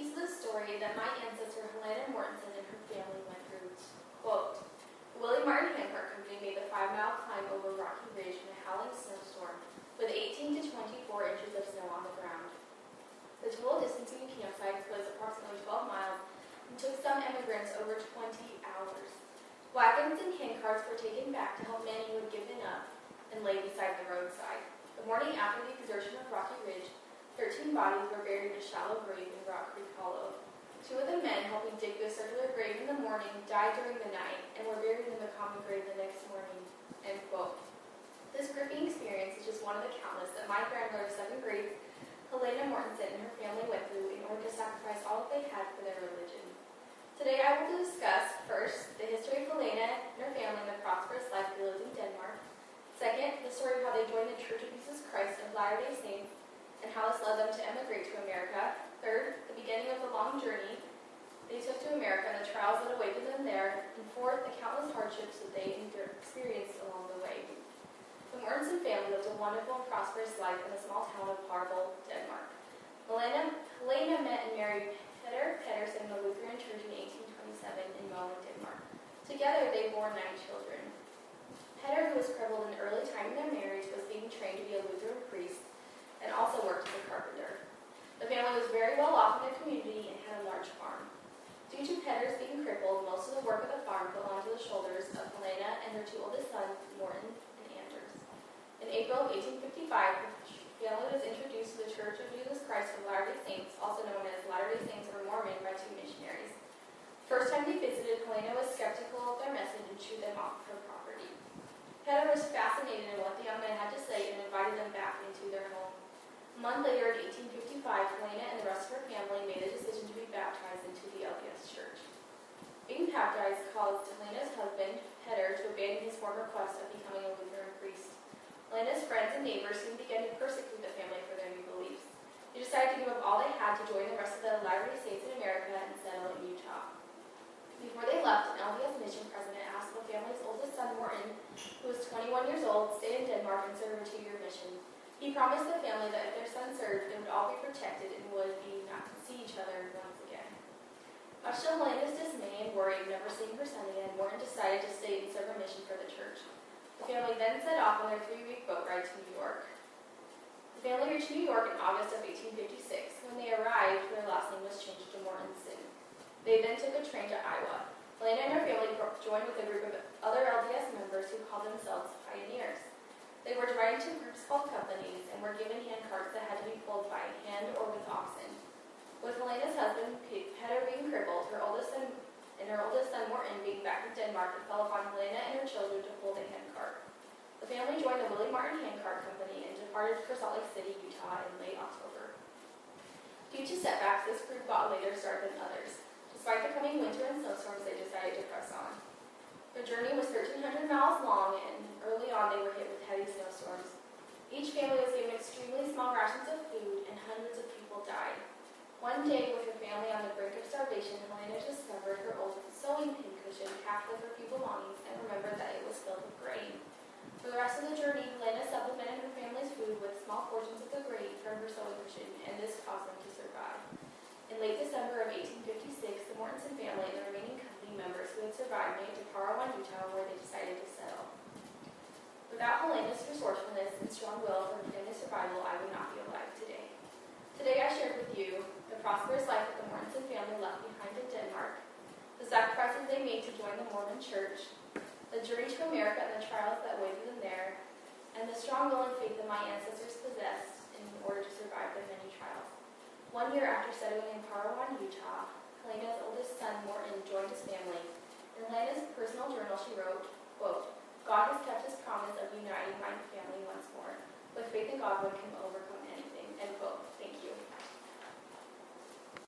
piece of the story that my ancestor Helena Mortensen and her family went through. Quote, the Willie Martin Handcart Company made the 5-mile climb over Rocky Ridge in a howling snowstorm with 18 to 24 inches of snow on the ground. The total distance between campsites was approximately 12 miles and took some immigrants over 20 hours. Wagons and handcarts were taken back to help many who had given up and lay beside the roadside. The morning after the exertion of Rocky Ridge, 13 bodies were buried in a shallow grave in Rock Creek Hollow. 2 of the men helping dig the circular grave in the morning died during the night and were buried in the common grave the next morning. End quote. This gripping experience is just one of the countless that my grandmother of 7th grade, Helena Mortensen, and her family went through in order to sacrifice all that they had for their religion. Today I will discuss, first, the history of Helena and her family and the prosperous life they lived in Denmark. Second, the story of how they joined the Church of Jesus Christ of Latter-day Saints and how this led them to emigrate to America. Third, the beginning of the long journey they took to America and the trials that awaited them there. And fourth, the countless hardships that they experienced along the way. The Mortensen family lived a wonderful and prosperous life in the small town of Harbold, Denmark. Helena met and married Peter Pedersen in the Lutheran Church in 1827 in Malmö, Denmark. Together they bore 9 children. Peter, who was crippled in early time in their marriage, was being trained to be a Lutheran priest and also worked as a carpenter. The family was very well off in their community and had a large farm. Due to Peter's being crippled, most of the work of the farm fell onto the shoulders of Helena and her 2 oldest sons, Morten and Anders. In April of 1855, the family was introduced to the Church of Jesus Christ of Latter-day Saints, also known as Latter-day Saints or Mormon, by 2 missionaries. First time they visited, Helena was skeptical of their message and shooed them off her property. Peter was fascinated in what the young men had to say and invited them back into their home. A month later, in 1855, Helena and the rest of her family made the decision to be baptized into the LDS Church. Being baptized caused Helena's husband, Peter, to abandon his former quest of becoming a Lutheran priest. Helena's friends and neighbors soon began to persecute the family for their new beliefs. They decided to give up all they had to join the rest of the Latter-day Saints in America and settle in Utah. Before they left, an LDS mission president asked the family's oldest son, Morten, who was 21 years old, stay in Denmark and serve a 2-year mission. He promised the family that if their son served, they would all be protected and would be not to see each other once again. Much to Helena's dismay and worry of never seeing her son again, Morten decided to stay and serve a mission for the church. The family then set off on their 3-week boat ride to New York. The family reached New York in August of 1856. When they arrived, their last name was changed to Mortensen. They then took a train to Iowa. Helena and her family joined with a group of other LDS members who called themselves pioneers. They were divided into groups called companies and were given handcarts that had to be pulled by hand or with oxen. With Helena's husband, Peter, being crippled, her oldest son Morten being back in Denmark, it fell upon Helena and her children to pull the handcart. The family joined the Willie Martin Handcart Company and departed for Salt Lake City, Utah in late October. Due to setbacks, this group got a later start than others. Despite the coming winter and snowstorms, they decided to press on. Their journey was 1,300 miles long, and early on they were hit with heavy snowstorms. Each family was given extremely small rations of food, and hundreds of people died. One day, with her family on the brink of starvation, Helena discovered her old sewing pin cushion packed with her few belongings and remembered that it was filled with grain. For the rest of the journey, Helena supplemented her family's food with small portions of the grain from her sewing cushion, and this caused them to survive. In late December of 1856, the Mortensen family and the remaining company members who had survived made it to Parowan, Utah, where they decided to settle. Without Helena's resourcefulness and strong will for her family's survival, I would not be alive today. Today I shared with you the prosperous life that the Mortensen family left behind in Denmark, the sacrifices they made to join the Mormon Church, the journey to America and the trials that awaited them there, and the strong will and faith that my ancestors possessed in order to survive the many trials. 1 year after settling in Parowan, Utah, Helena's oldest son, Morten, joined his family. In Helena's personal journal, she wrote, quote, God has kept his promise of uniting my family once more. With faith in God, one can overcome anything, end quote.